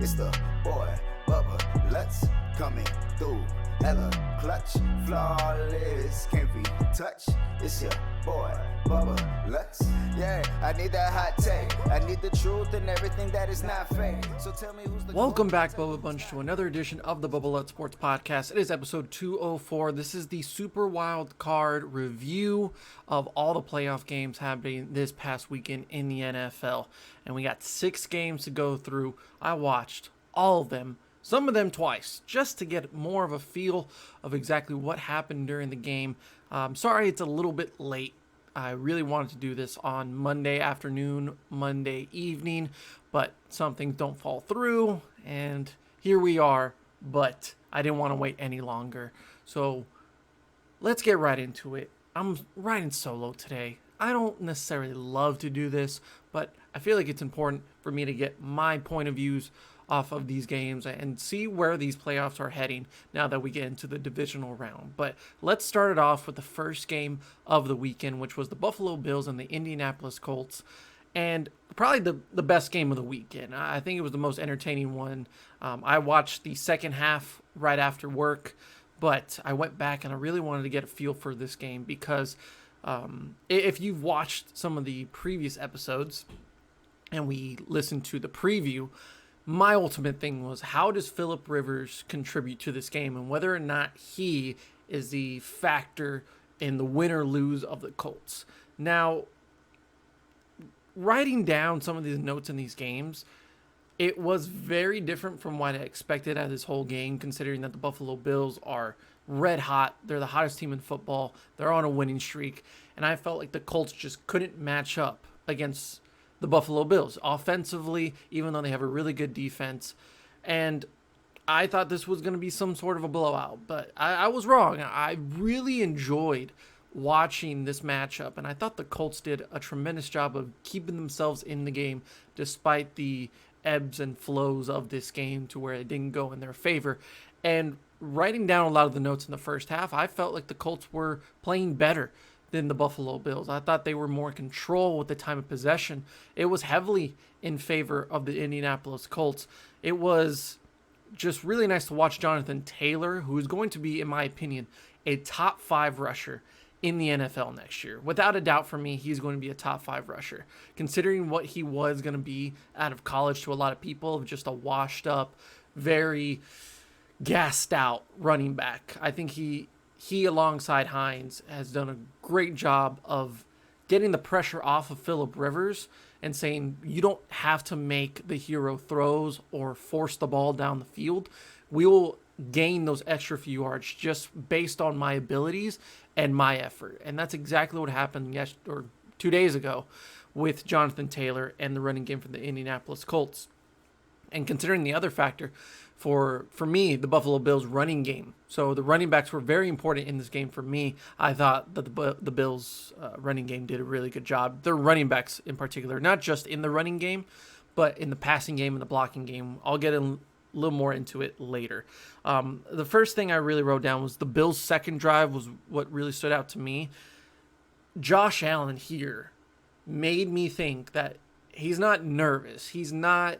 It's the boy, Bubba, Lutz, coming through. Hella clutch, flawless, can't be touched. It's your boy, Bubba, Lutz. Yeah, I need that hot take. I need the truth and everything that is not fake. So tell me who's the Welcome back, Bubba Bunch, to another edition of the Bubba Lutz Sports Podcast. It is episode 204. This is the Super Wild Card review of all the playoff games happening this past weekend in the NFL. And we got 6 games to go through. I watched all of them, some of them twice, just to get more of a feel of exactly what happened during the game. Sorry it's a little bit late. I really wanted to do this on Monday afternoon, Monday evening, but some things don't fall through, and here we are, but I didn't want to wait any longer. So let's get right into it. I'm riding solo today. I don't necessarily love to do this, but I feel like it's important for me to get my point of views off of these games and see where these playoffs are heading now that we get into the divisional round. But let's start it off with the first game of the weekend, which was the Buffalo Bills and the Indianapolis Colts. And probably the best game of the weekend. I think it was the most entertaining one. I watched the second half right after work, but I went back and I really wanted to get a feel for this game because if you've watched some of the previous episodes and we listened to the preview, my ultimate thing was, how does Phillip Rivers contribute to this game and whether or not he is the factor in the win or lose of the Colts. Now, writing down some of these notes in these games, it was very different from what I expected out of this whole game, considering that the Buffalo Bills are red hot. They're the hottest team in football. They're on a winning streak. And I felt like the Colts just couldn't match up against the Buffalo Bills offensively, even though they have a really good defense. And I thought this was going to be some sort of a blowout, but I was wrong. I really enjoyed watching this matchup, and I thought the Colts did a tremendous job of keeping themselves in the game despite the ebbs and flows of this game to where it didn't go in their favor. And writing down a lot of the notes in the first half, I felt like the Colts were playing better than the Buffalo Bills. I thought they were more in control with the time of possession. It was heavily in favor of the Indianapolis Colts. It was just really nice to watch Jonathan Taylor, who is going to be, in my opinion, a top 5 rusher in the NFL next year. Without a doubt for me, he's going to be a top 5 rusher. Considering what he was going to be out of college to a lot of people, of just a washed up, very gassed out running back. I think he alongside Hines has done a great job of getting the pressure off of Phillip Rivers and saying, you don't have to make the hero throws or force the ball down the field. We will gain those extra few yards just based on my abilities and my effort. And that's exactly what happened 2 days ago with Jonathan Taylor and the running game for the Indianapolis Colts. And considering the other factor, for me, the Buffalo Bills running game. So the running backs were very important in this game for me. I thought that the Bills running game did a really good job. Their running backs in particular, not just in the running game, but in the passing game and the blocking game. I'll get a little more into it later. The first thing I really wrote down was the Bills' second drive was what really stood out to me. Josh Allen here made me think that he's not nervous. He's not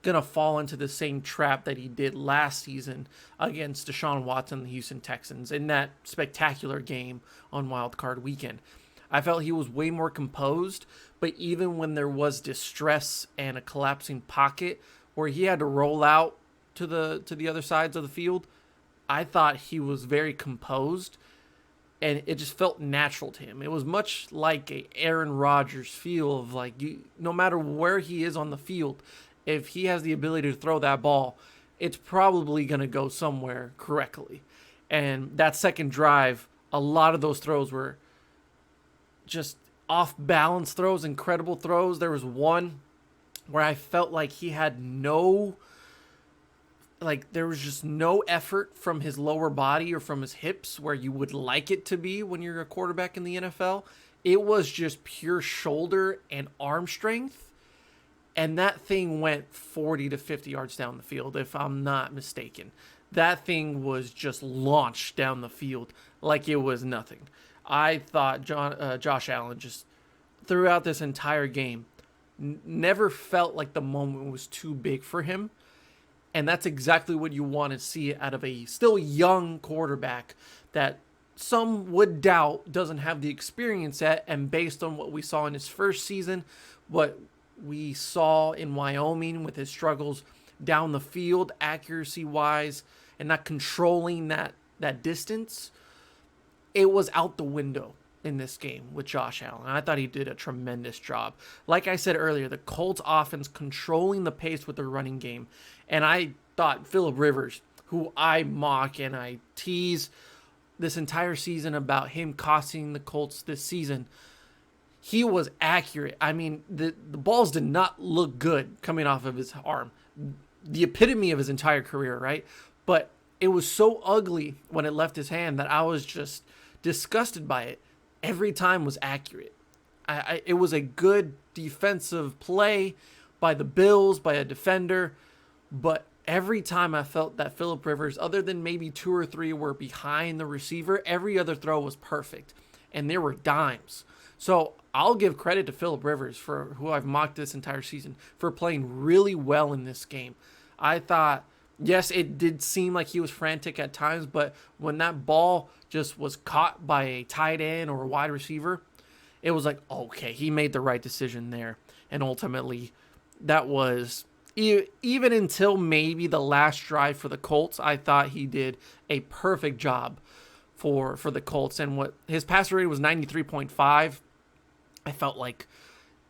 going to fall into the same trap that he did last season against Deshaun Watson and the Houston Texans in that spectacular game on Wild Card weekend. I felt he was way more composed, but even when there was distress and a collapsing pocket where he had to roll out to the other sides of the field, I thought he was very composed, and it just felt natural to him. It was much like a Aaron Rodgers feel of like, no matter where he is on the field, if he has the ability to throw that ball, it's probably going to go somewhere correctly. And that second drive, a lot of those throws were just off-balance throws, incredible throws. There was one where I felt like he had there was just no effort from his lower body or from his hips where you would like it to be when you're a quarterback in the NFL. It was just pure shoulder and arm strength. And that thing went 40 to 50 yards down the field, if I'm not mistaken. That thing was just launched down the field like it was nothing. I thought Josh Allen just, throughout this entire game, never felt like the moment was too big for him. And that's exactly what you want to see out of a still young quarterback that some would doubt doesn't have the experience at. And based on what we saw in his first season, what we saw in Wyoming with his struggles down the field, accuracy wise, and not controlling that distance, it was out the window in this game with Josh Allen. I thought he did a tremendous job. Like I said earlier, the Colts offense controlling the pace with their running game. And I thought Phillip Rivers, who I mock and I tease this entire season about him costing the Colts this season, he was accurate. I mean, the balls did not look good coming off of his arm. The epitome of his entire career, right? But it was so ugly when it left his hand that I was just disgusted by it. Every time was accurate. It was a good defensive play by the Bills, by a defender, but every time I felt that Phillip Rivers, other than maybe 2 or 3 were behind the receiver, every other throw was perfect, and there were dimes. So I'll give credit to Phillip Rivers, for who I've mocked this entire season, for playing really well in this game. I thought, yes, it did seem like he was frantic at times, but when that ball just was caught by a tight end or a wide receiver, it was like, okay, he made the right decision there. And ultimately, that was, even until maybe the last drive for the Colts, I thought he did a perfect job for the Colts. And what his passer rating was 93.5. I felt like,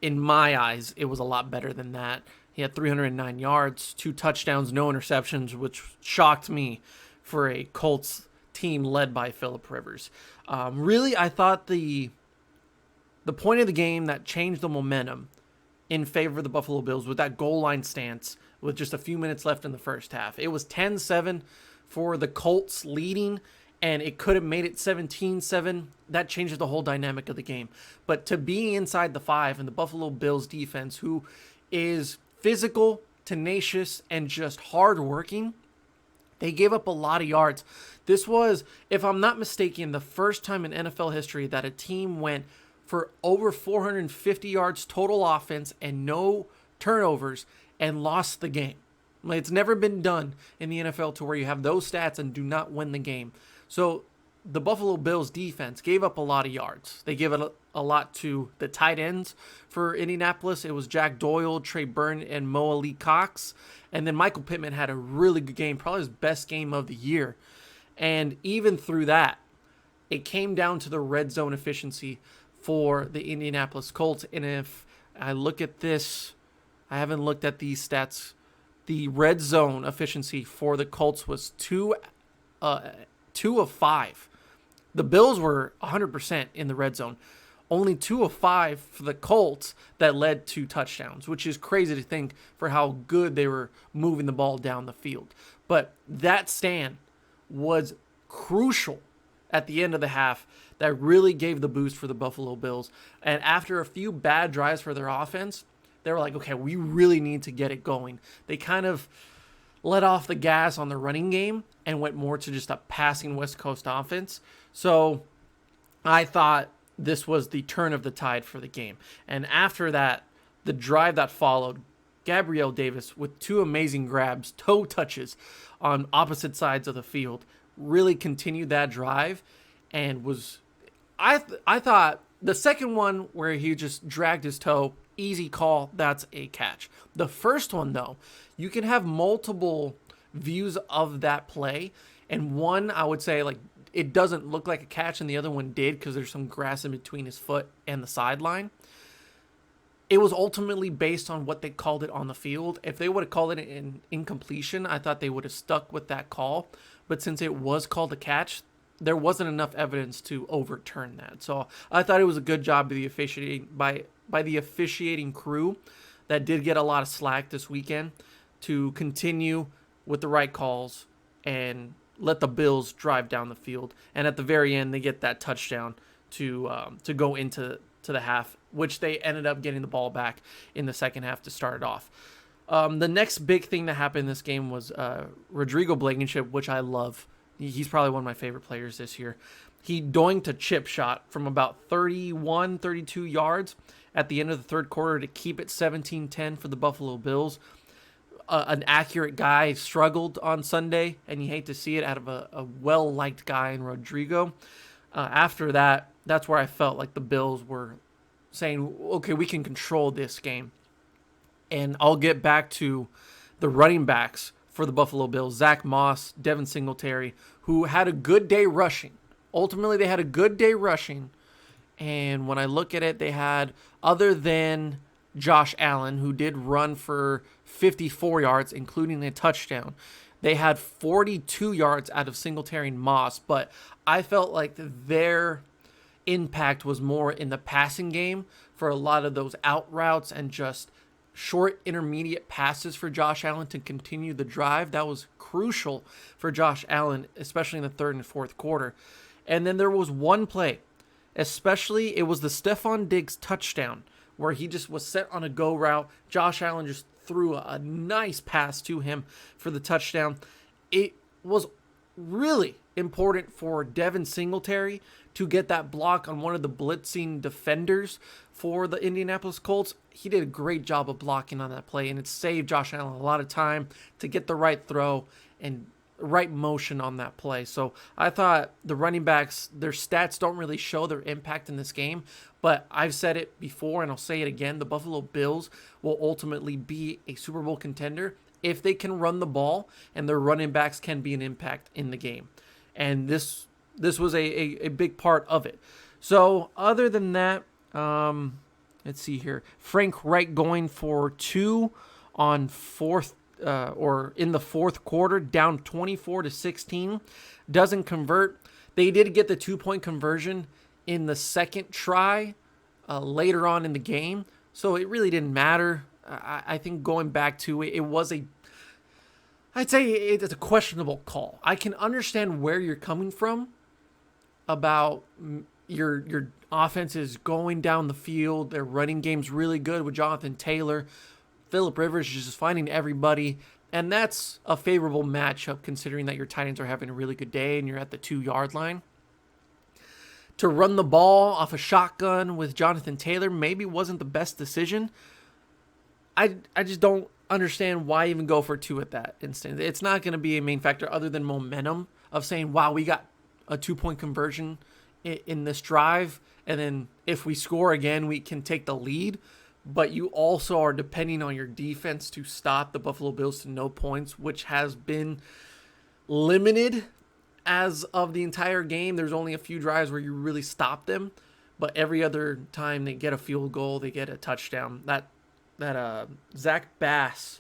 in my eyes, it was a lot better than that. He had 309 yards, 2 touchdowns, no interceptions, which shocked me for a Colts team led by Phillip Rivers. Really, I thought the point of the game that changed the momentum in favor of the Buffalo Bills was that goal line stance with just a few minutes left in the first half. It was 10-7 for the Colts leading, and it could have made it 17-7. That changes the whole dynamic of the game. But to be inside the 5 and the Buffalo Bills defense, who is physical, tenacious, and just hardworking, they gave up a lot of yards. This was, if I'm not mistaken, the first time in NFL history that a team went for over 450 yards total offense and no turnovers and lost the game. It's never been done in the NFL to where you have those stats and do not win the game. So the Buffalo Bills defense gave up a lot of yards. They gave it a lot to the tight ends for Indianapolis. It was Jack Doyle, Trey Burton, and Mo Ali Cox. And then Michael Pittman had a really good game, probably his best game of the year. And even through that, it came down to the red zone efficiency for the Indianapolis Colts. And if I look at this, I haven't looked at these stats. The red zone efficiency for the Colts was 2 of 5. The Bills were 100% in the red zone. Only 2 of 5 for the Colts that led to touchdowns, which is crazy to think for how good they were moving the ball down the field. But that stand was crucial at the end of the half. That really gave the boost for the Buffalo Bills. And after a few bad drives for their offense, they were like, okay, we really need to get it going. They kind of let off the gas on the running game and went more to just a passing West Coast offense. So I thought this was the turn of the tide for the game. And after that, the drive that followed, Gabriel Davis with 2 amazing grabs, toe touches on opposite sides of the field, really continued that drive and was, I thought the second one where he just dragged his toe, easy call, that's a catch. The first one, though, you can have multiple views of that play, and one, I would say, like, it doesn't look like a catch, and the other one did because there's some grass in between his foot and the sideline. It was ultimately based on what they called it on the field. If they would have called it an incompletion, I thought they would have stuck with that call. But since it was called a catch, there wasn't enough evidence to overturn that. So I thought it was a good job by the officiating crew that did get a lot of slack this weekend to continue with the right calls and let the Bills drive down the field. And at the very end, they get that touchdown to go into the half, which they ended up getting the ball back in the second half to start it off. The next big thing that happened in this game was Rodrigo Blankenship, which I love. He's probably one of my favorite players this year. He doinked a chip shot from about 31, 32 yards at the end of the third quarter to keep it 17-10 for the Buffalo Bills. an accurate guy struggled on Sunday, and you hate to see it out of a well-liked guy in Rodrigo. After that, that's where I felt like the Bills were saying, okay, we can control this game. And I'll get back to the running backs for the Buffalo Bills, Zach Moss, Devin Singletary, who had a good day rushing. Ultimately, they had a good day rushing. And when I look at it, they had, other than Josh Allen, who did run for 54 yards, including a touchdown, they had 42 yards out of Singletary and Moss. But I felt like their impact was more in the passing game for a lot of those out routes and just short intermediate passes for Josh Allen to continue the drive. That was crucial for Josh Allen, especially in the third and fourth quarter. And then there was one play, especially it was the Stephon Diggs touchdown, where he just was set on a go route. Josh Allen just threw a nice pass to him for the touchdown. It was really important for Devin Singletary to get that block on one of the blitzing defenders for the Indianapolis Colts. He did a great job of blocking on that play, and it saved Josh Allen a lot of time to get the right throw and right motion on that play. So I thought the running backs, their stats don't really show their impact in this game, but I've said it before and I'll say it again, the Buffalo Bills will ultimately be a Super Bowl contender if they can run the ball and their running backs can be an impact in the game. And this was a big part of it. So other than that, let's see here. Frank Reich going for 2 on fourth or in the fourth quarter, down 24-16, doesn't convert. They did get the 2-point conversion in the second try later on in the game, so it really didn't matter. I think going back to it, I'd say it's a questionable call. I can understand where you're coming from about your offense is going down the field. Their running game's really good with Jonathan Taylor. Phillip Rivers is just finding everybody. And that's a favorable matchup considering that your tight ends are having a really good day and you're at the 2-yard line. To run the ball off a shotgun with Jonathan Taylor maybe wasn't the best decision. I just don't understand why even go for 2 at that instant. It's not going to be a main factor other than momentum of saying, wow, we got a 2-point conversion in this drive, and then if we score again, we can take the lead. But you also are depending on your defense to stop the Buffalo Bills to no points, which has been limited as of the entire game. There's only a few drives where you really stop them, but every other time they get a field goal, they get a touchdown. That Zach Bass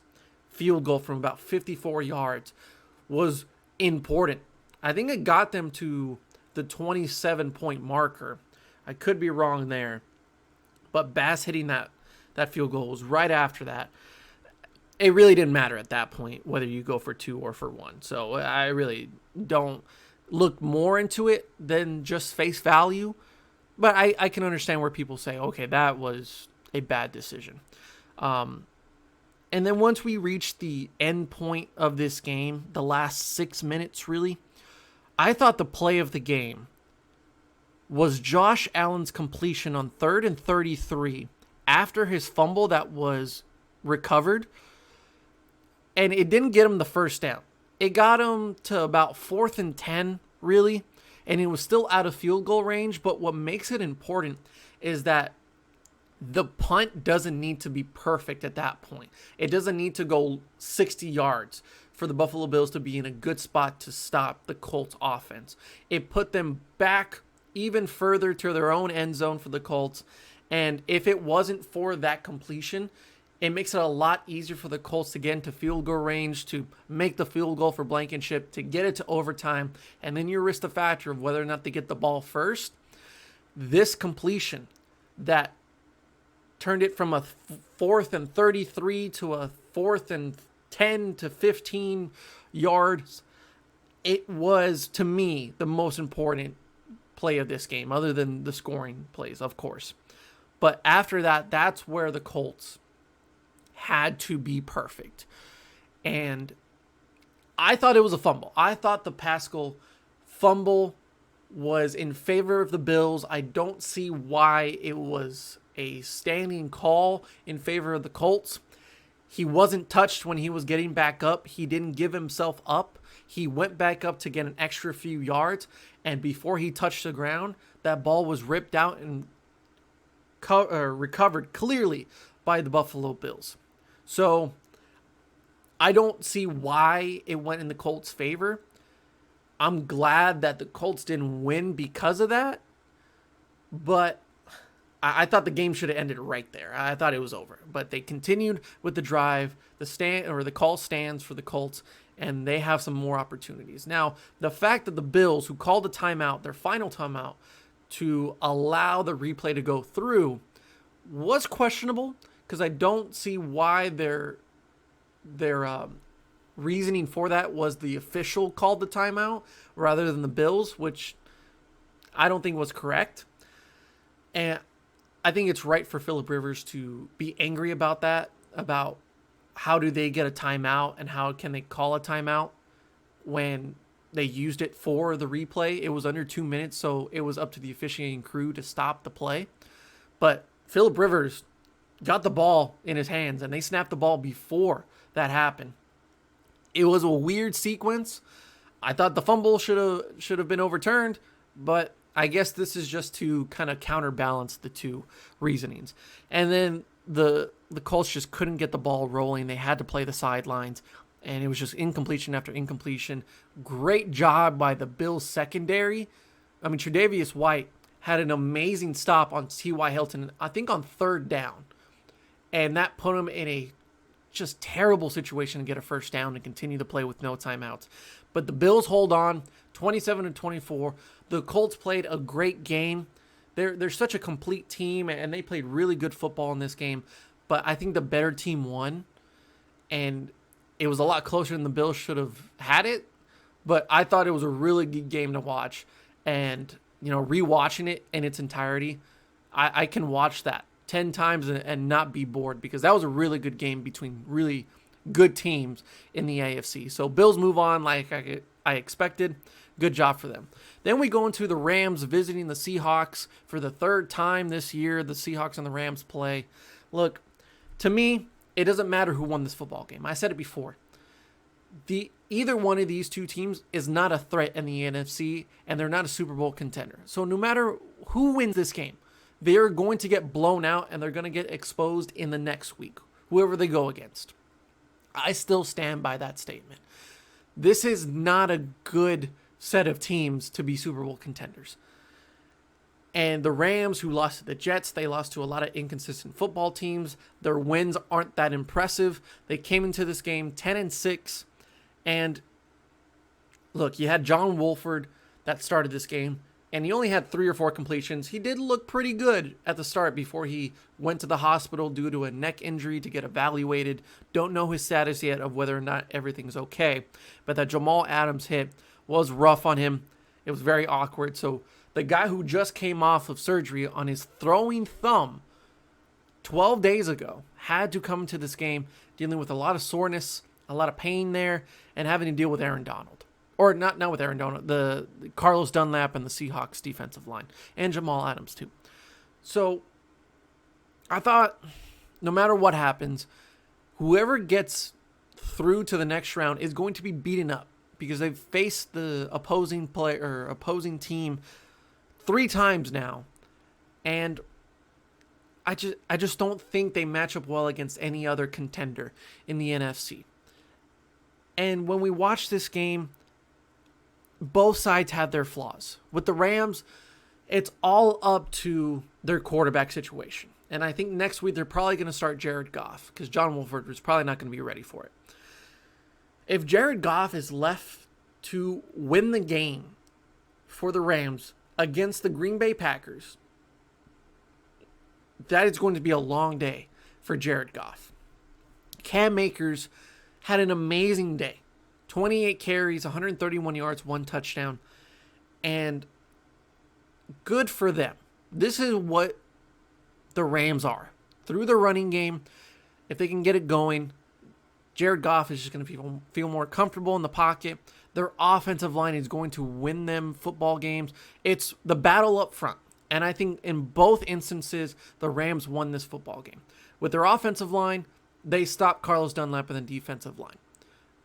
field goal from about 54 yards was important. I think it got them to the 27-point marker. I could be wrong there, but Bass hitting that field goal was right after that. It really didn't matter at that point whether you go for 2 or for 1. So I really don't look more into it than just face value, but I can understand where people say, okay, that was a bad decision. And then once we reached the end point of this game, the last 6 minutes really, I thought the play of the game was Josh Allen's completion on 3rd and 33 after his fumble that was recovered. And it didn't get him the first down. It got him to about 4th and 10, really. And it was still out of field goal range. But what makes it important is that the punt doesn't need to be perfect at that point. It doesn't need to go 60 yards for the Buffalo Bills to be in a good spot to stop the Colts offense. It put them back even further to their own end zone for the Colts. And if it wasn't for that completion, it makes it a lot easier for the Colts to get into field goal range, to make the field goal for Blankenship, to get it to overtime, and then you risk the factor of whether or not they get the ball first. This completion that turned it from a 4th and 33 to a 4th and 10 to 15 yards, it was, to me, the most important play of this game, other than the scoring plays, of course. But after that, that's where the Colts had to be perfect. And I thought it was a fumble. I thought the Pascal fumble was in favor of the Bills. I don't see why it was a standing call in favor of the Colts. He wasn't touched when he was getting back up. He didn't give himself up. He went back up to get an extra few yards, and before he touched the ground, that ball was ripped out and recovered clearly by the Buffalo Bills. So I don't see why it went in the Colts' favor. I'm glad that the Colts didn't win because of that, but I thought the game should have ended right there. I thought it was over, but they continued with the drive. The call stands for the Colts, and they have some more opportunities. Now, the fact that the Bills, who called the timeout, their final timeout, to allow the replay to go through was questionable, because I don't see why their reasoning for that was the official called the timeout rather than the Bills, which I don't think was correct. And I think it's right for Philip Rivers to be angry about that, about how do they get a timeout and how can they call a timeout when they used it for the replay. It was under 2 minutes, so it was up to the officiating crew to stop the play. But Philip Rivers got the ball in his hands, and they snapped the ball before that happened. It was a weird sequence. I thought the fumble should have been overturned, but I guess this is just to kind of counterbalance the two reasonings. And then the Colts just couldn't get the ball rolling. They had to play the sidelines, and it was just incompletion after incompletion. Great job by the Bills secondary. I mean, Tre'Davious White had an amazing stop on T.Y. Hilton, I think on third down. And that put him in a just terrible situation to get a first down and continue to play with no timeouts. But the Bills hold on, 27-24. The Colts played a great game. They're such a complete team, and they played really good football in this game. But I think the better team won, and it was a lot closer than the Bills should have had it. But I thought it was a really good game to watch. And, rewatching it in its entirety, I can watch that 10 times and not be bored, because that was a really good game between really good teams in the AFC. So Bills move on like I expected. Good job for them. Then we go into the Rams visiting the Seahawks for the third time this year. The Seahawks and the Rams play. Look, to me, it doesn't matter who won this football game. I said it before. Either one of these two teams is not a threat in the NFC, and they're not a Super Bowl contender. So no matter who wins this game, they're going to get blown out, and they're going to get exposed in the next week, whoever they go against. I still stand by that statement. This is not a good set of teams to be Super Bowl contenders. And the Rams, who lost to the Jets, they lost to a lot of inconsistent football teams. Their wins aren't that impressive. They came into this game 10-6. And look, you had John Wolford that started this game, and he only had 3 or 4 completions. He did look pretty good at the start before he went to the hospital due to a neck injury to get evaluated. Don't know his status yet of whether or not everything's okay. But that Jamal Adams hit was rough on him. It was very awkward. So the guy who just came off of surgery on his throwing thumb 12 days ago had to come to this game dealing with a lot of soreness, a lot of pain there, and having to deal with Aaron Donald. Or not with Aaron Donald, the Carlos Dunlap and the Seahawks defensive line, and Jamal Adams too. So I thought no matter what happens, whoever gets through to the next round is going to be beaten up, because they've faced the opposing team 3 times now, and I just don't think they match up well against any other contender in the NFC. And when we watch this game, both sides had their flaws. With the Rams, it's all up to their quarterback situation. And I think next week they're probably going to start Jared Goff, because John Wolford was probably not going to be ready for it. If Jared Goff is left to win the game for the Rams against the Green Bay Packers, that is going to be a long day for Jared Goff. Cam Akers had an amazing day. 28 carries, 131 yards, 1 touchdown. And good for them. This is what the Rams are. Through the running game, if they can get it going, Jared Goff is just going to feel more comfortable in the pocket. Their offensive line is going to win them football games. It's the battle up front. And I think in both instances, the Rams won this football game. With their offensive line, they stopped Carlos Dunlap in the defensive line.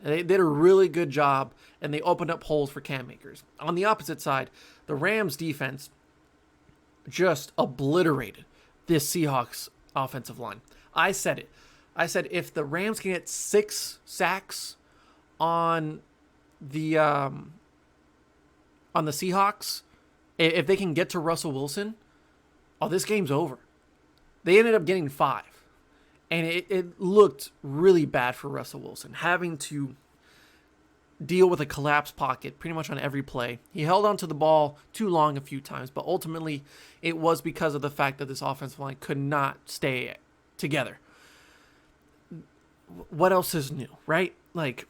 They did a really good job, and they opened up holes for Cam Akers. On the opposite side, the Rams defense just obliterated this Seahawks offensive line. I said it. I said if the Rams can get 6 sacks on the Seahawks, if they can get to Russell Wilson, this game's over. They ended up getting 5. And it looked really bad for Russell Wilson, having to deal with a collapsed pocket pretty much on every play. He held onto the ball too long a few times, but ultimately it was because of the fact that this offensive line could not stay together. What else is new, right? Like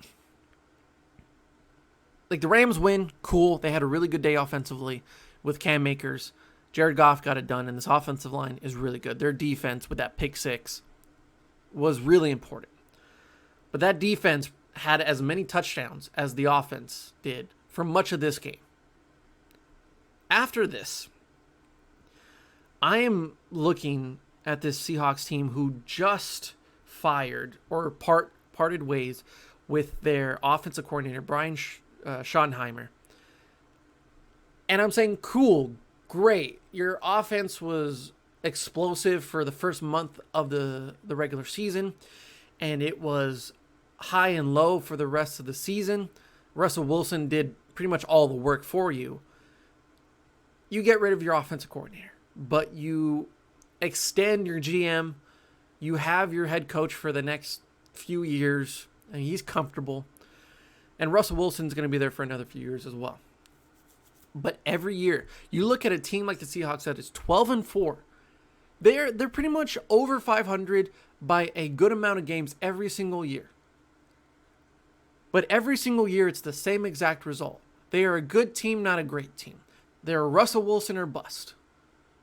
the Rams win, cool. They had a really good day offensively with Cam Akers. Jared Goff got it done, and this offensive line is really good. Their defense with that pick 6 was really important. But that defense had as many touchdowns as the offense did for much of this game. After this, I am looking at this Seahawks team who just fired or parted ways with their offensive coordinator, Brian Schottenheimer. And I'm saying, cool, great. Your offense was explosive for the first month of the regular season, and it was high and low for the rest of the season. Russell Wilson did pretty much all the work for you. You get rid of your offensive coordinator, but you extend your GM. You have your head coach for the next few years, and he's comfortable. And Russell Wilson's going to be there for another few years as well. But every year, you look at a team like the Seahawks that is 12-4. They're pretty much over 500 by a good amount of games every single year. But every single year, it's the same exact result. They are a good team, not a great team. They're a Russell Wilson or bust.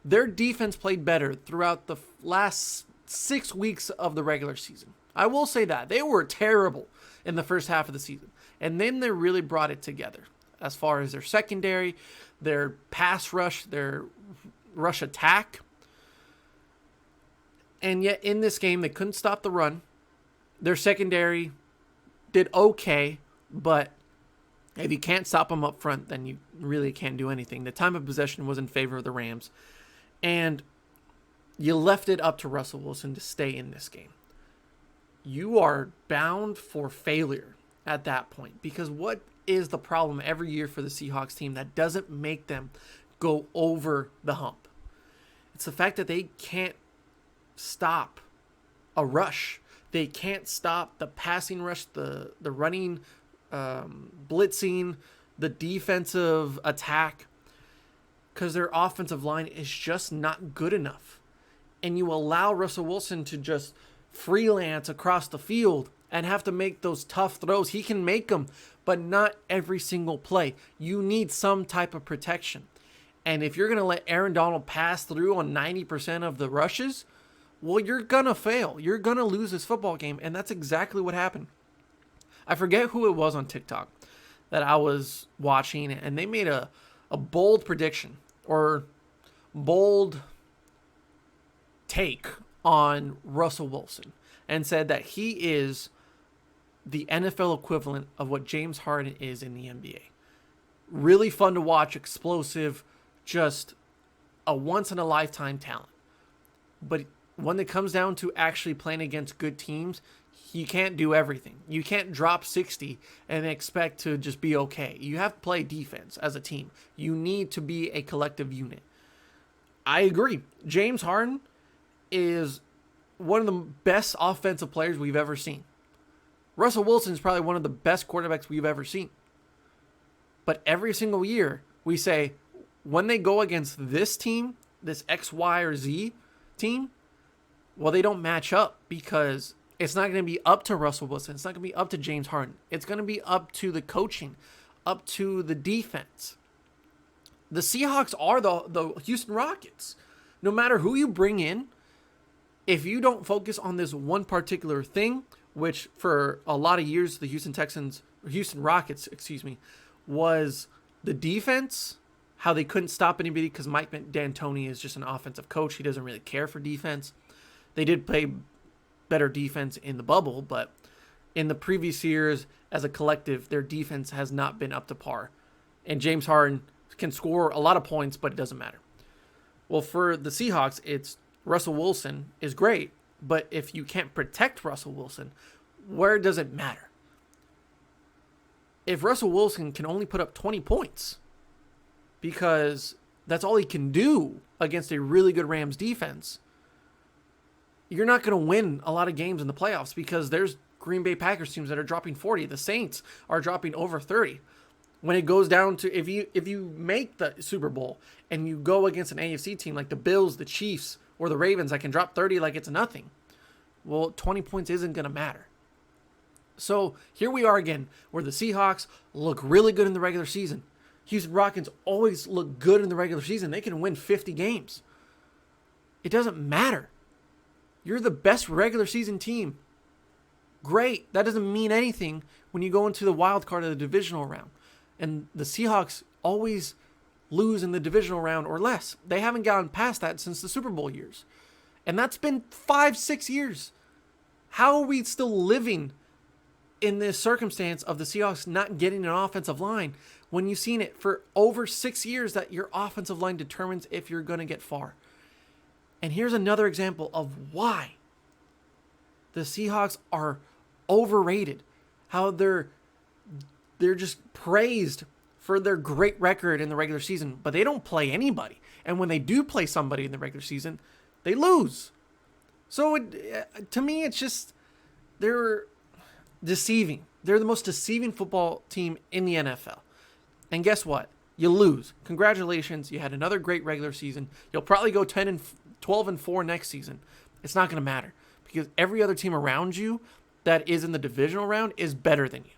Their defense played better throughout the last 6 weeks of the regular season. I will say that. They were terrible in the first half of the season. And then they really brought it together as far as their secondary, their pass rush, their rush attack. And yet in this game, they couldn't stop the run. Their secondary did okay, but if you can't stop them up front, then you really can't do anything. The time of possession was in favor of the Rams. And you left it up to Russell Wilson to stay in this game. You are bound for failure at that point, because what is the problem every year for the Seahawks team that doesn't make them go over the hump? It's the fact that they can't stop a rush. They can't stop the passing rush, the running, blitzing, the defensive attack, because their offensive line is just not good enough. And you allow Russell Wilson to just freelance across the field and have to make those tough throws. He can make them, but not every single play. You need some type of protection. And if you're going to let Aaron Donald pass through on 90% of the rushes, well, you're going to fail. You're going to lose this football game, and that's exactly what happened. I forget who it was on TikTok that I was watching, and they made a bold prediction or bold take on Russell Wilson and said that he is the NFL equivalent of what James Harden is in the NBA. Really fun to watch, explosive, just a once-in-a-lifetime talent. But when it comes down to actually playing against good teams, you can't do everything. You can't drop 60 and expect to just be okay. You have to play defense as a team. You need to be a collective unit. I agree. James Harden is one of the best offensive players we've ever seen. Russell Wilson is probably one of the best quarterbacks we've ever seen. But every single year, we say, when they go against this team, this X, Y, or Z team, well, they don't match up because it's not going to be up to Russell Wilson. It's not going to be up to James Harden. It's going to be up to the coaching, up to the defense. The Seahawks are the Houston Rockets. No matter who you bring in, if you don't focus on this one particular thing, which for a lot of years the Houston Rockets, was the defense, how they couldn't stop anybody because Mike D'Antoni is just an offensive coach. He doesn't really care for defense. They did play better defense in the bubble, but in the previous years as a collective, their defense has not been up to par. And James Harden can score a lot of points, but it doesn't matter. Well, for the Seahawks, it's Russell Wilson is great, but if you can't protect Russell Wilson, where does it matter? If Russell Wilson can only put up 20 points because that's all he can do against a really good Rams defense, you're not going to win a lot of games in the playoffs because there's Green Bay Packers teams that are dropping 40. The Saints are dropping over 30. When it goes down to, if you make the Super Bowl and you go against an AFC team like the Bills, the Chiefs, or the Ravens that can drop 30 like it's nothing, well, 20 points isn't going to matter. So here we are again, where the Seahawks look really good in the regular season. Houston Rockets always look good in the regular season. They can win 50 games. It doesn't matter. You're the best regular season team. Great. That doesn't mean anything when you go into the wild card of the divisional round. And the Seahawks always lose in the divisional round or less. They haven't gotten past that since the Super Bowl years. And that's been 5-6 years. How are we still living in this circumstance of the Seahawks not getting an offensive line when you've seen it for over 6 years that your offensive line determines if you're going to get far? And here's another example of why the Seahawks are overrated. How they're just praised for their great record in the regular season, but they don't play anybody. And when they do play somebody in the regular season, they lose. So to me, it's just, they're deceiving. They're the most deceiving football team in the NFL. And guess what? You lose. Congratulations. You had another great regular season. You'll probably go 12-4 next season. It's not going to matter because every other team around you that is in the divisional round is better than you.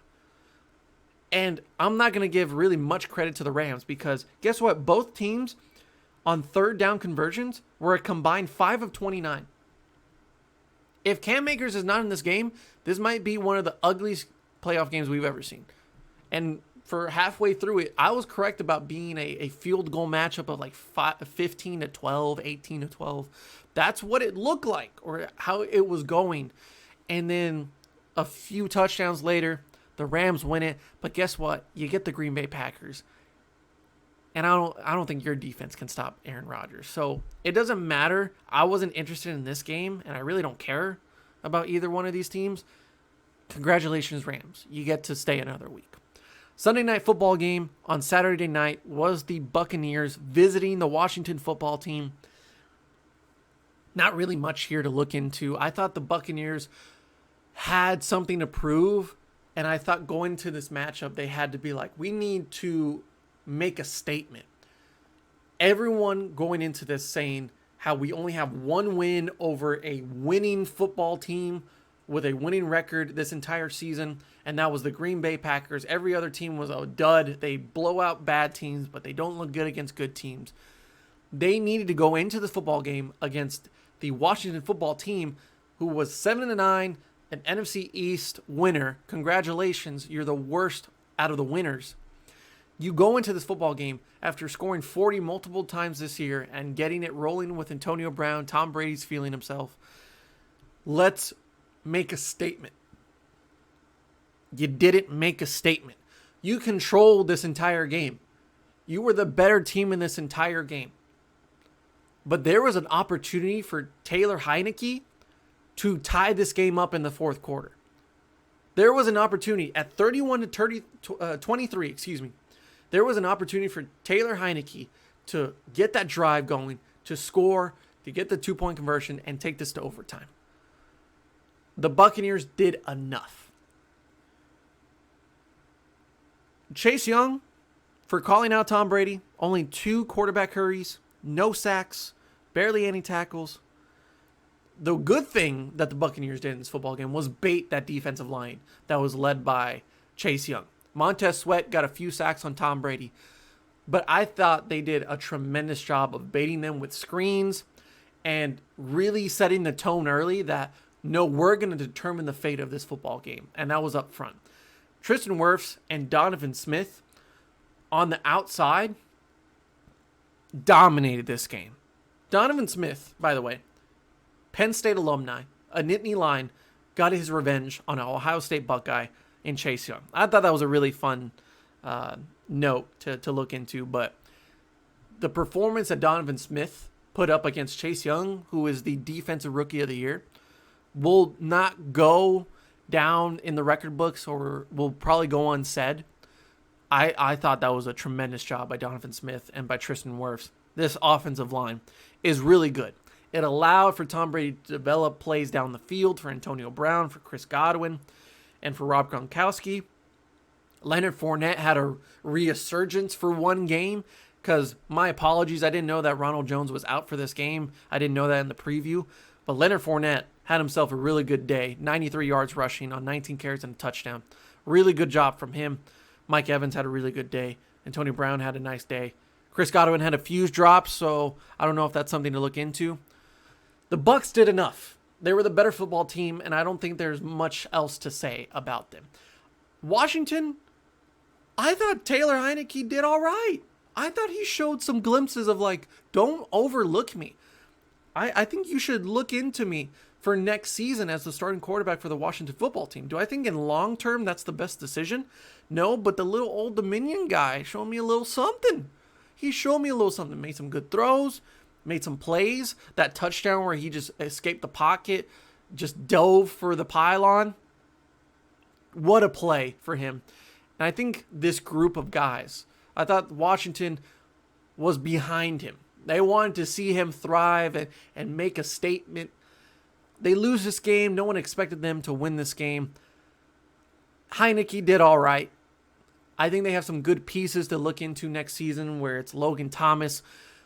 And I'm not going to give really much credit to the Rams because guess what? Both teams on third down conversions were a combined 5 of 29. If Cam Akers is not in this game, this might be one of the ugliest playoff games we've ever seen. And for halfway through it, I was correct about being a field goal matchup of like 15-12, 18-12. That's what it looked like or how it was going. And then a few touchdowns later, the Rams win it. But guess what? You get the Green Bay Packers. And I don't think your defense can stop Aaron Rodgers. So it doesn't matter. I wasn't interested in this game, and I really don't care about either one of these teams. Congratulations, Rams. You get to stay another week. Sunday night football game on Saturday night was the Buccaneers visiting the Washington football team. Not really much here to look into. I thought the Buccaneers had something to prove, and I thought going into this matchup, they had to be like, we need to make a statement. Everyone going into this saying how we only have one win over a winning football team with a winning record this entire season, and that was the Green Bay Packers. Every other team was a dud. They blow out bad teams, but they don't look good against good teams. They needed to go into the football game against the Washington football team, who was 7-9, an NFC East winner. Congratulations, you're the worst out of the winners. You go into this football game after scoring 40 multiple times this year and getting it rolling with Antonio Brown. Tom Brady's feeling himself. Let's make a statement. You didn't make a statement. You controlled this entire game. You were the better team in this entire game. But there was an opportunity for Taylor Heinicke to tie this game up in the fourth quarter. There was an opportunity at 31-23, There was an opportunity for Taylor Heinicke to get that drive going, to score, to get the 2-point conversion, and take this to overtime. The Buccaneers did enough. Chase Young, for calling out Tom Brady, only 2 quarterback hurries, no sacks, barely any tackles. The good thing that the Buccaneers did in this football game was bait that defensive line that was led by Chase Young. Montez Sweat got a few sacks on Tom Brady, but I thought they did a tremendous job of baiting them with screens and really setting the tone early that, no, we're going to determine the fate of this football game, and that was up front. Tristan Wirfs and Donovan Smith on the outside dominated this game. Donovan Smith, by the way, Penn State alumni, a Nittany Lion got his revenge on an Ohio State Buckeye in Chase Young. I thought that was a really fun note to look into, but the performance that Donovan Smith put up against Chase Young, who is the defensive rookie of the year, will not go down in the record books or will probably go unsaid. I thought that was a tremendous job by Donovan Smith and by Tristan Wirfs. This offensive line is really good. It allowed for Tom Brady to develop plays down the field for Antonio Brown, for Chris Godwin, and for Rob Gronkowski. Leonard Fournette had a resurgence for one game because, my apologies, I didn't know that Ronald Jones was out for this game. I didn't know that in the preview. But Leonard Fournette had himself a really good day. 93 yards rushing on 19 carries and a touchdown. Really good job from him. Mike Evans had a really good day. Antonio Brown had a nice day. Chris Godwin had a few drops, so I don't know if that's something to look into. The Bucs did enough. They were the better football team, and I don't think there's much else to say about them. Washington, I thought Taylor Heineke did all right. I thought he showed some glimpses of, like, don't overlook me. I think you should look into me for next season as the starting quarterback for the Washington football team. Do I think in long term that's the best decision? No, but the little Old Dominion guy showed me a little something. He showed me a little something. Made some good throws, made some plays. That touchdown where he just escaped the pocket, just dove for the pylon. What a play for him. And I think this group of guys, I thought Washington was behind him. They wanted to see him thrive and make a statement. They lose this game. No one expected them to win this game. Heineke did all right. I think they have some good pieces to look into next season where it's Logan Thomas,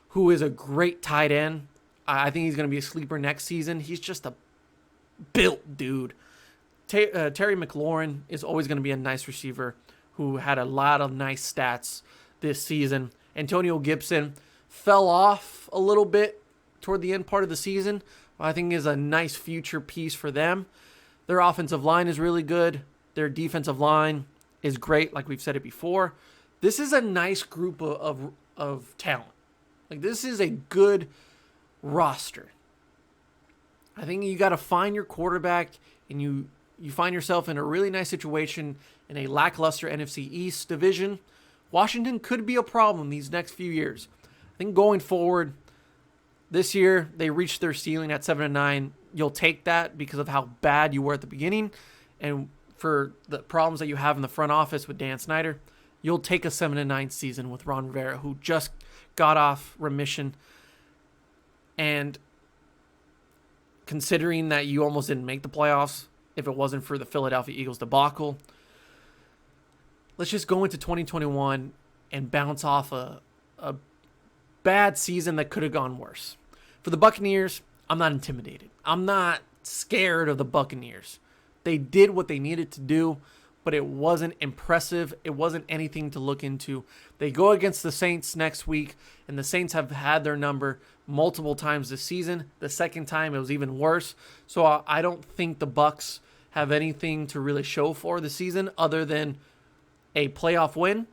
who is a great tight end. I think he's going to be a sleeper next season. He's just a built dude. Terry McLaurin is always going to be a nice receiver who had a lot of nice stats this season. Antonio Gibson fell off a little bit toward the end part of the season. I think is a nice future piece for them. Their offensive line is really good. Their defensive line is great, like we've said it before. This is a nice group of talent. Like, this is a good roster. I think you got to find your quarterback, and you find yourself in a really nice situation in a lackluster NFC East division. Washington could be a problem these next few years. I think going forward, this year they reached their ceiling at 7-9. You'll take that because of how bad you were at the beginning, and for the problems that you have in the front office with Dan Snyder, you'll take a 7-9 season with Ron Rivera, who just got off remission. And considering that you almost didn't make the playoffs if it wasn't for the Philadelphia Eagles debacle, let's just go into 2021 and bounce off a bad season that could have gone worse. For the Buccaneers, I'm not intimidated. I'm not scared of the Buccaneers. They did what they needed to do, but it wasn't impressive. It wasn't anything to look into. They go against the Saints next week, and the Saints have had their number multiple times this season. The second time, it was even worse. So I don't think the Bucs have anything to really show for the season other than a playoff win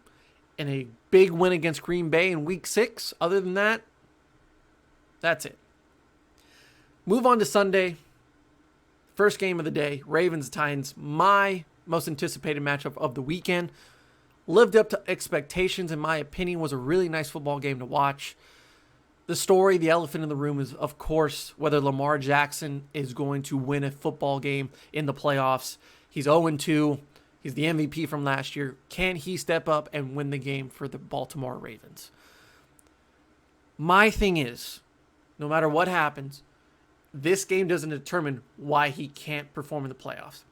and a big win against Green Bay in Week 6. Other than that, that's it. Move on to Sunday. First game of the day, Ravens-Titans, my most anticipated matchup of the weekend. Lived up to expectations, in my opinion, was a really nice football game to watch. The story, the elephant in the room is, of course, whether Lamar Jackson is going to win a football game in the playoffs. He's 0-2. He's the MVP from last year. Can he step up and win the game for the Baltimore Ravens? My thing is, no matter what happens, this game doesn't determine why he can't perform in the playoffs.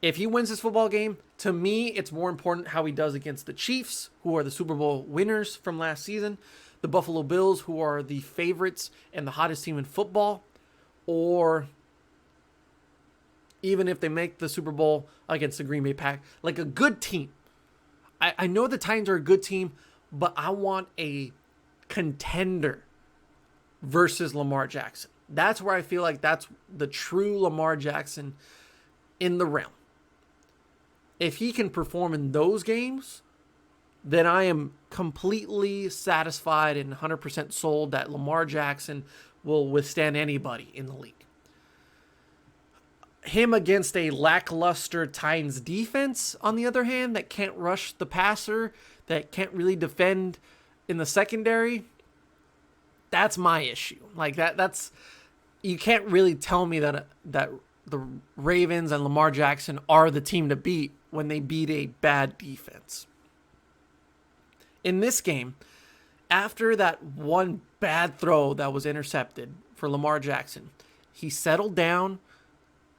If he wins this football game, to me, it's more important how he does against the Chiefs, who are the Super Bowl winners from last season, the Buffalo Bills, who are the favorites and the hottest team in football, or even if they make the Super Bowl against the Green Bay Packers, like a good team. I know the Titans are a good team, but I want a contender versus Lamar Jackson. That's where I feel like that's the true Lamar Jackson in the realm. If he can perform in those games, then I am completely satisfied and 100% sold that Lamar Jackson will withstand anybody in the league. him against a lackluster Titans defense, on the other hand, that can't rush the passer, that can't really defend in the secondary, that's my issue. Like that's you can't really tell me that the Ravens and Lamar Jackson are the team to beat when they beat a bad defense. In this game, after that one bad throw that was intercepted for Lamar Jackson, he settled down.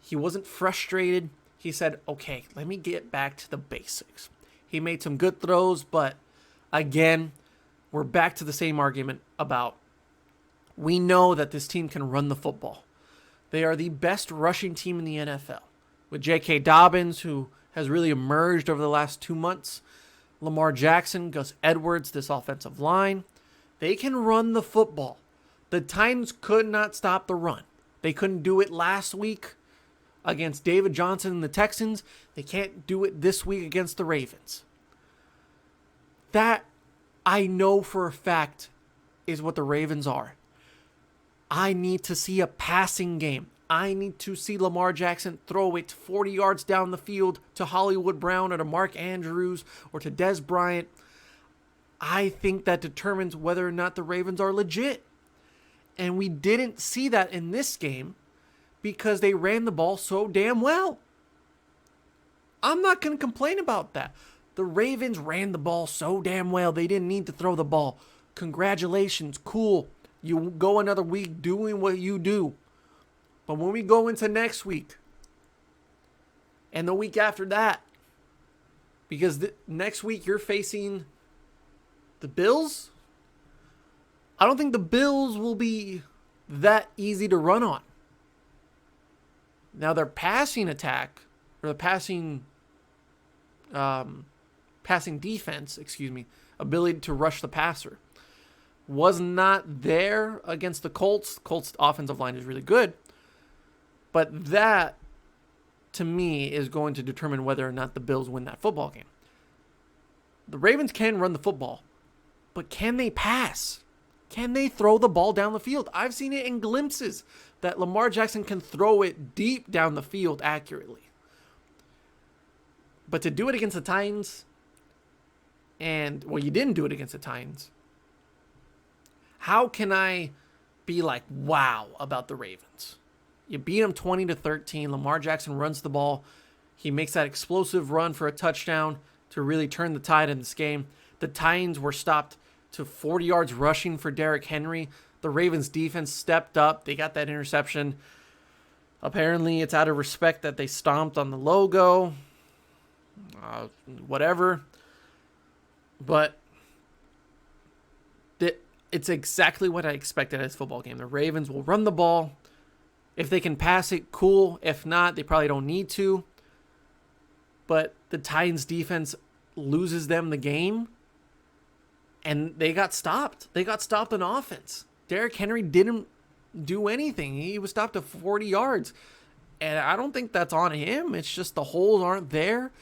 He wasn't frustrated. He said, okay, let me get back to the basics. He made some good throws, but again, we're back to the same argument about we know that this team can run the football. They are the best rushing team in the NFL. With J.K. Dobbins, who has really emerged over the last 2 months, Lamar Jackson, Gus Edwards, this offensive line, they can run the football. The Titans could not stop the run. They couldn't do it last week against David Johnson and the Texans. They can't do it this week against the Ravens. That, I know for a fact, is what the Ravens are. I need to see a passing game. I need to see Lamar Jackson throw it 40 yards down the field to Hollywood Brown or to Mark Andrews or to Dez Bryant. I think that determines whether or not the Ravens are legit. And we didn't see that in this game because they ran the ball so damn well. I'm not going to complain about that. The Ravens ran the ball so damn well. They didn't need to throw the ball. Congratulations. Cool. You go another week doing what you do. But when we go into next week and the week after that, because next week you're facing the Bills, I don't think the Bills will be that easy to run on. Now their passing attack, or the passing defense, ability to rush the passer, was not there against the Colts. Colts' offensive line is really good. But that, to me, is going to determine whether or not the Bills win that football game. The Ravens can run the football, but can they pass? Can they throw the ball down the field? I've seen it in glimpses that Lamar Jackson can throw it deep down the field accurately. But to do it against the Titans, you didn't do it against the Titans. How can I be like, wow, about the Ravens? You beat them 20-13. Lamar Jackson runs the ball. He makes that explosive run for a touchdown to really turn the tide in this game. The Titans were stopped to 40 yards rushing for Derrick Henry. The Ravens defense stepped up. They got that interception. Apparently, it's out of respect that they stomped on the logo. Whatever. But it's exactly what I expected at this football game. The Ravens will run the ball. If they can pass it, cool. If not, they probably don't need to. But the Titans defense loses them the game. And they got stopped. They got stopped on offense. Derrick Henry didn't do anything. He was stopped at 40 yards. And I don't think that's on him. It's just the holes aren't there.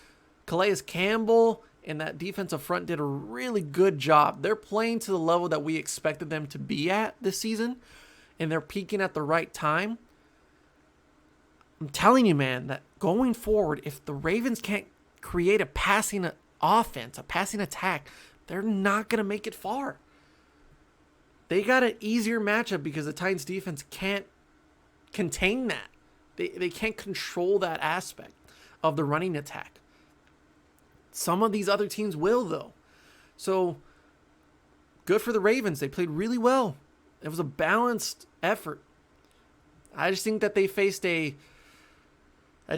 Calais Campbell and that defensive front did a really good job. They're playing to the level that we expected them to be at this season. And they're peaking at the right time. I'm telling you, man, that going forward, if the Ravens can't create a passing offense, a passing attack, they're not going to make it far. They got an easier matchup because the Titans defense can't contain that. They can't control that aspect of the running attack. Some of these other teams will, though. So, good for the Ravens. They played really well. It was a balanced effort. I just think that they faced a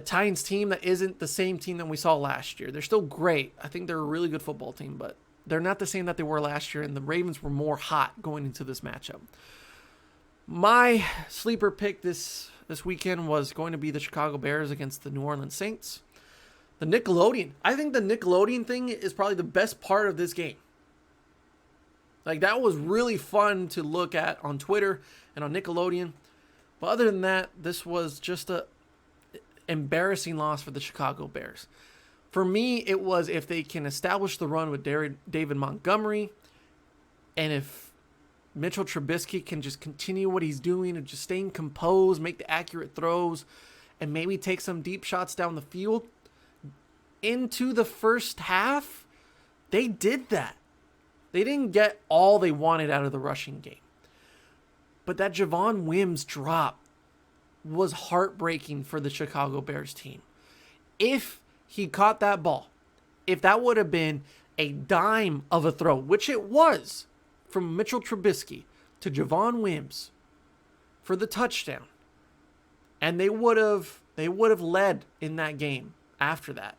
Titans team that isn't the same team that we saw last year. They're still great. I think they're a really good football team, but they're not the same that they were last year, and the Ravens were more hot going into this matchup. My sleeper pick this weekend was going to be the Chicago Bears against the New Orleans Saints. The Nickelodeon. I think the Nickelodeon thing is probably the best part of this game. Like, that was really fun to look at on Twitter and on Nickelodeon. But other than that, this was just a embarrassing loss for the Chicago Bears. For me, it was if they can establish the run with David Montgomery, and if Mitchell Trubisky can just continue what he's doing and just staying composed, make the accurate throws, and maybe take some deep shots down the field. Into the first half, they did that. They didn't get all they wanted out of the rushing game. But that Javon Wims drop was heartbreaking for the Chicago Bears team. If he caught that ball, if that would have been a dime of a throw, which it was, from Mitchell Trubisky to Javon Wims for the touchdown, and they would have led in that game after that,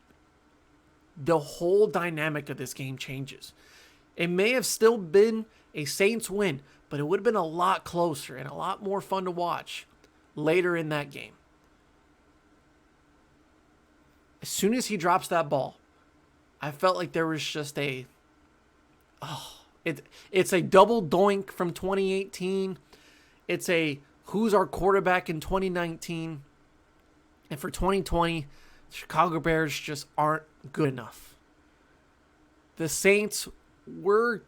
the whole dynamic of this game changes. It may have still been a Saints win, but it would have been a lot closer and a lot more fun to watch later in that game. As soon as he drops that ball, I felt like there was just it's a double doink from 2018. It's a who's our quarterback in 2019. And for 2020, the Chicago Bears just aren't good enough. The Saints were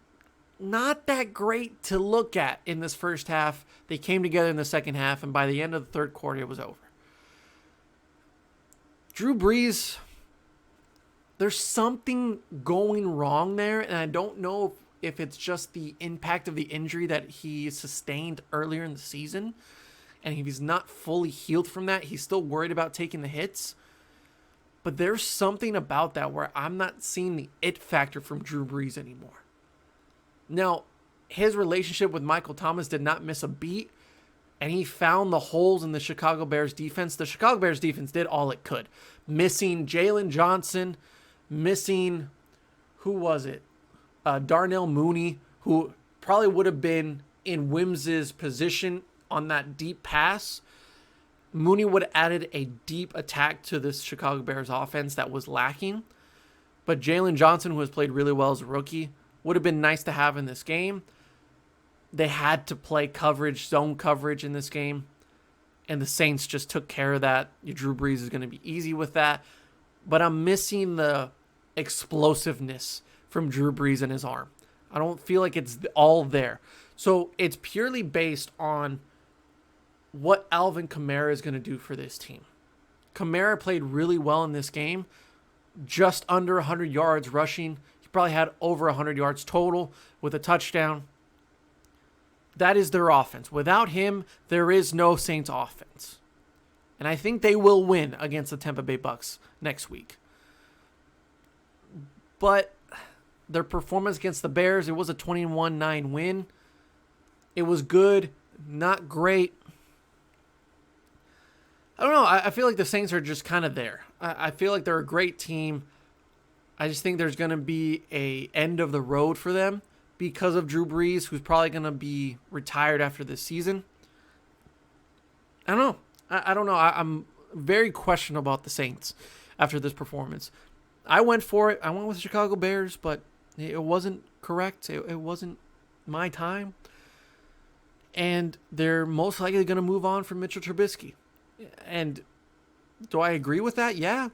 not that great to look at in this first half. They came together in the second half, and by the end of the third quarter, it was over. Drew Brees, there's something going wrong there, and I don't know if it's just the impact of the injury that he sustained earlier in the season, and if he's not fully healed from that, he's still worried about taking the hits. But there's something about that where I'm not seeing the it factor from Drew Brees anymore. Now, his relationship with Michael Thomas did not miss a beat, and he found the holes in the Chicago Bears defense. The Chicago Bears defense did all it could. Missing Jalen Johnson, missing, who was it? Darnell Mooney, who probably would have been in Wims's position on that deep pass. Mooney would have added a deep attack to this Chicago Bears offense that was lacking. But Jalen Johnson, who has played really well as a rookie, would have been nice to have in this game. They had to play coverage, zone coverage in this game. And the Saints just took care of that. Drew Brees is going to be easy with that. But I'm missing the explosiveness from Drew Brees and his arm. I don't feel like it's all there. So it's purely based on what Alvin Kamara is going to do for this team. Kamara played really well in this game. Just under 100 yards rushing. He probably had over 100 yards total with a touchdown. That is their offense. Without him, there is no Saints offense. And I think they will win against the Tampa Bay Bucks next week. But their performance against the Bears, it was a 21-9 win. It was good, not great. I don't know. I feel like the Saints are just kind of there. I feel like they're a great team. I just think there's going to be a end of the road for them because of Drew Brees, who's probably going to be retired after this season. I don't know. I don't know. I'm very questionable about the Saints after this performance. I went for it. I went with the Chicago Bears, but it wasn't correct. It wasn't my time. And they're most likely going to move on from Mitchell Trubisky. And do I agree with that? Yeah.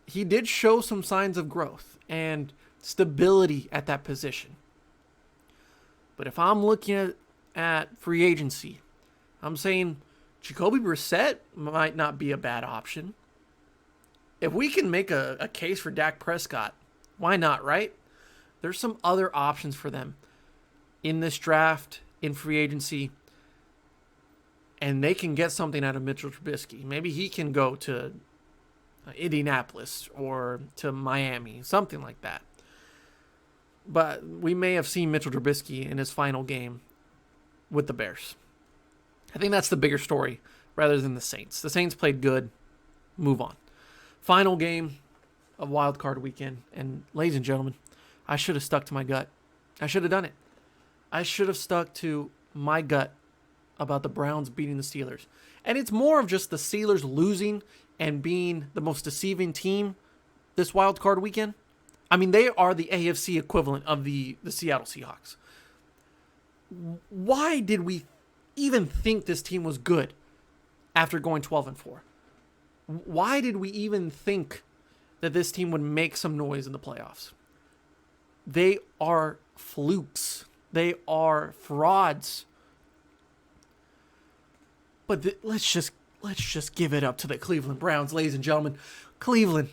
He did show some signs of growth and stability at that position. But if I'm looking at free agency, I'm saying Jacoby Brissett might not be a bad option. If we can make a case for Dak Prescott, why not, right? There's some other options for them in this draft, in free agency, and they can get something out of Mitchell Trubisky. Maybe he can go to Indianapolis or to Miami, something like that. But we may have seen Mitchell Trubisky in his final game with the Bears. I think that's the bigger story rather than the Saints. The Saints played good. Move on. Final game of Wild Card Weekend. And ladies and gentlemen, I should have stuck to my gut. I should have done it. I should have stuck to my gut about the Browns beating the Steelers. And it's more of just the Steelers losing and being the most deceiving team this Wild Card Weekend. I mean, they are the AFC equivalent of the Seattle Seahawks. Why did we even think this team was good after going 12-4? Why did we even think that this team would make some noise in the playoffs? They are flukes. They are frauds. But let's let's just give it up to the Cleveland Browns, ladies and gentlemen. Cleveland,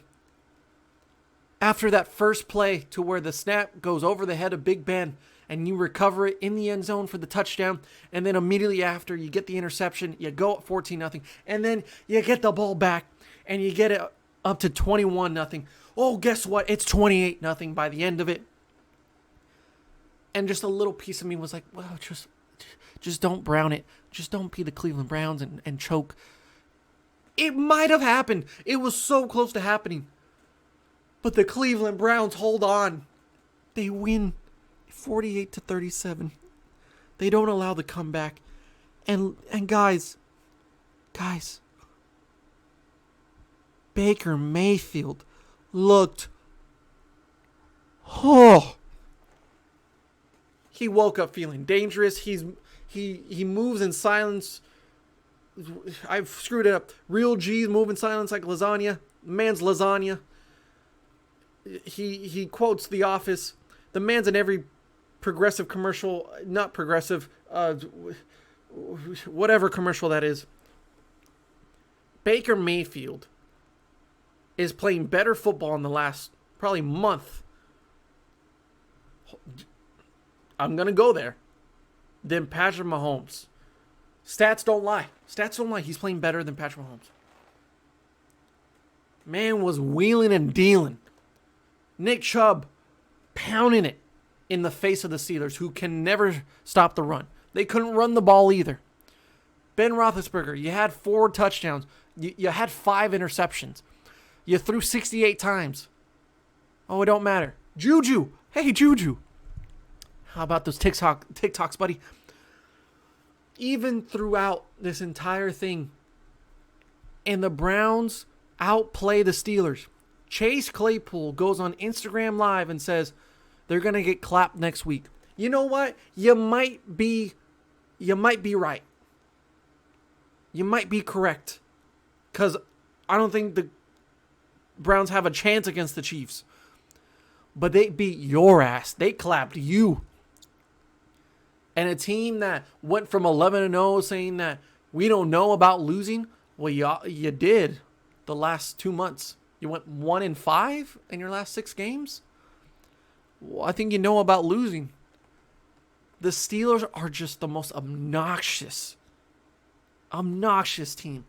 after that first play to where the snap goes over the head of Big Ben and you recover it in the end zone for the touchdown, and then immediately after you get the interception, you go up 14-0, and then you get the ball back and you get it up to 21-0. Oh, guess what? It's 28-0 by the end of it. And just a little piece of me was like, well, just don't brown it. Just don't be the Cleveland Browns and choke. It might have happened. It was so close to happening. But the Cleveland Browns hold on. They win 48-37. They don't allow the comeback. And guys, Baker Mayfield looked, he woke up feeling dangerous. He moves in silence. I've screwed it up. Real G's move in silence like lasagna. Man's lasagna. He quotes The Office. The man's in every progressive commercial, not progressive, whatever commercial that is. Baker Mayfield is playing better football in the last probably month. I'm going to go there. Than Patrick Mahomes. Stats don't lie. He's playing better than Patrick Mahomes. Man was wheeling and dealing. Nick Chubb pounding it in the face of the Steelers, who can never stop the run. They couldn't run the ball either. Ben Roethlisberger, you had 4 touchdowns. You had 5 interceptions. You threw 68 times. Oh, it don't matter. Juju. Hey, Juju. How about those TikToks, buddy? Even throughout this entire thing, and the Browns outplay the Steelers, Chase Claypool goes on Instagram Live and says they're going to get clapped next week. You know what? You might be right. You might be correct. Because I don't think the Browns have a chance against the Chiefs. But they beat your ass. They clapped you. And a team that went from 11-0 saying that we don't know about losing, well, you did the last 2 months. You went 1-5 in your last 6 games. Well, I think you know about losing. The Steelers are just the most obnoxious team.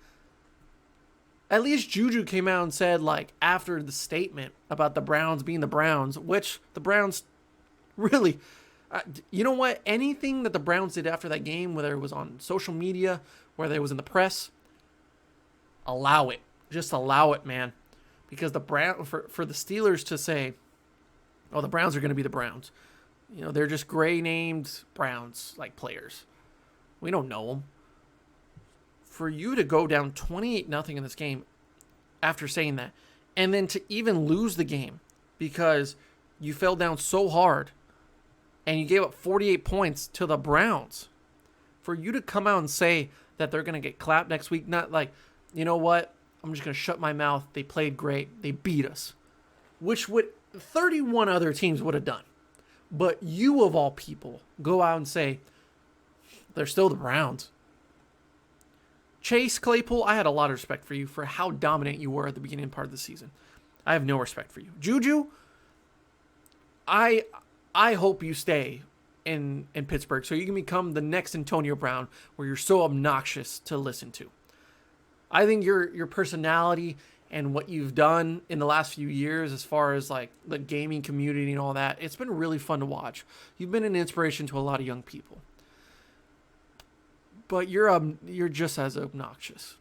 At least Juju came out and said, like, after the statement about the Browns being the Browns, which the Browns really... you know what? Anything that the Browns did after that game, whether it was on social media, whether it was in the press, allow it. Just allow it, man. Because for the Steelers to say, oh, the Browns are going to be the Browns. You know, they're just gray named Browns, like players. We don't know them. For you to go down 28-0 in this game after saying that, and then to even lose the game because you fell down so hard, and you gave up 48 points to the Browns. For you to come out and say that they're going to get clapped next week, not like, you know what, I'm just going to shut my mouth. They played great. They beat us. Which 31 other teams would have done. But you, of all people, go out and say, they're still the Browns. Chase Claypool, I had a lot of respect for you for how dominant you were at the beginning part of the season. I have no respect for you. Juju, I hope you stay in Pittsburgh so you can become the next Antonio Brown where you're so obnoxious to listen to. I think your personality and what you've done in the last few years as far as like the gaming community and all that, it's been really fun to watch. You've been an inspiration to a lot of young people. But you're just as obnoxious.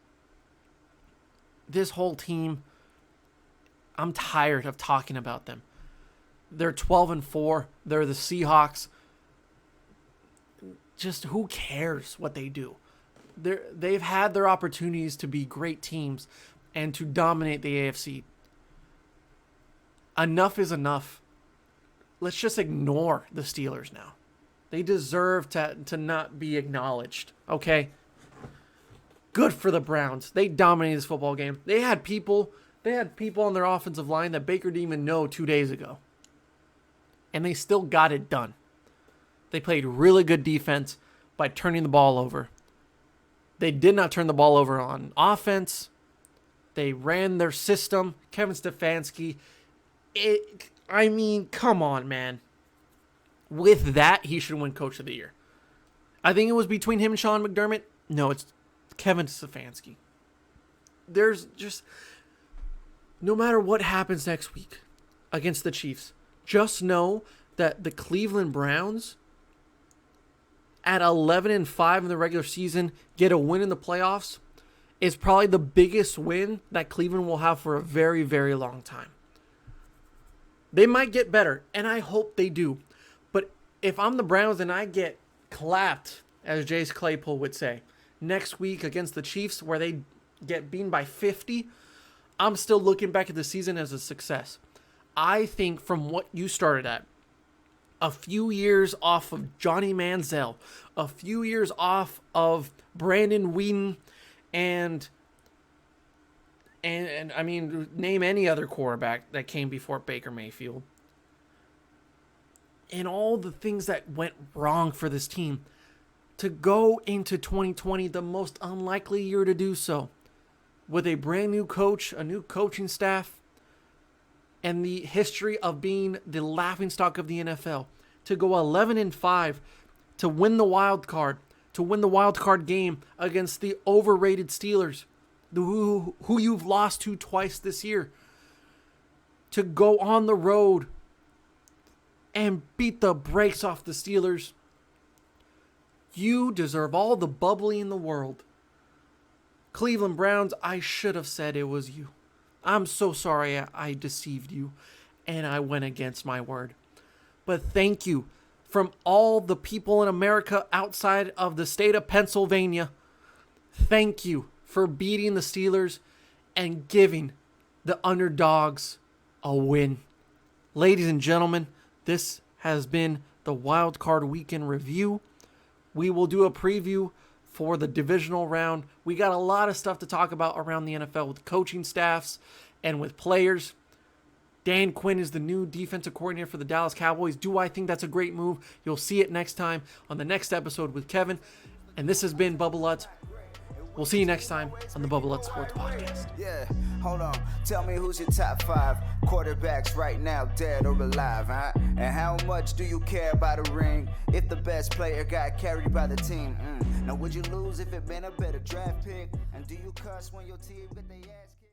This whole team, I'm tired of talking about them. They're 12-4. They're the Seahawks. Just who cares what they do? They've had their opportunities to be great teams and to dominate the AFC. Enough is enough. Let's just ignore the Steelers now. They deserve to not be acknowledged, okay? Good for the Browns. They dominated this football game. They had people on their offensive line that Baker didn't even know 2 days ago. And they still got it done. They played really good defense by turning the ball over. They did not turn the ball over on offense. They ran their system. Kevin Stefanski, come on, man. With that, he should win Coach of the Year. I think it was between him and Sean McDermott. No, it's Kevin Stefanski. There's just, no matter what happens next week against the Chiefs, just know that the Cleveland Browns at 11-5 in the regular season get a win in the playoffs is probably the biggest win that Cleveland will have for a very, very long time. They might get better, and I hope they do. But if I'm the Browns and I get clapped, as Jace Claypool would say, next week against the Chiefs where they get beaten by 50, I'm still looking back at the season as a success. I think from what you started at, a few years off of Johnny Manziel, a few years off of Brandon Whedon, and I mean, name any other quarterback that came before Baker Mayfield. And all the things that went wrong for this team, to go into 2020, the most unlikely year to do so, with a brand new coach, a new coaching staff, and the history of being the laughingstock of the NFL, to go 11-5, to win the wild card, game against the overrated Steelers, who you've lost to twice this year, to go on the road and beat the brakes off the Steelers. You deserve all the bubbly in the world. Cleveland Browns, I should have said it was you. I'm so sorry I deceived you and I went against my word. But thank you from all the people in America outside of the state of Pennsylvania. Thank you for beating the Steelers and giving the underdogs a win. Ladies and gentlemen, this has been the Wild Card Weekend Review. We will do a preview for the divisional round. We got a lot of stuff to talk about around the NFL with coaching staffs and with players. Dan Quinn is the new defensive coordinator for the Dallas Cowboys. Do I think that's a great move? You'll see it next time on the next episode with Kevin. And this has been Bubba Lutz. We'll see you next time on the Bubba Lutz Sports Podcast. Yeah, hold on. Tell me who's your top 5 quarterbacks right now, dead or alive, huh? And how much do you care about a ring if the best player got carried by the team? Now, would you lose if it been a better draft pick? And do you cuss when your team get their ass kicked?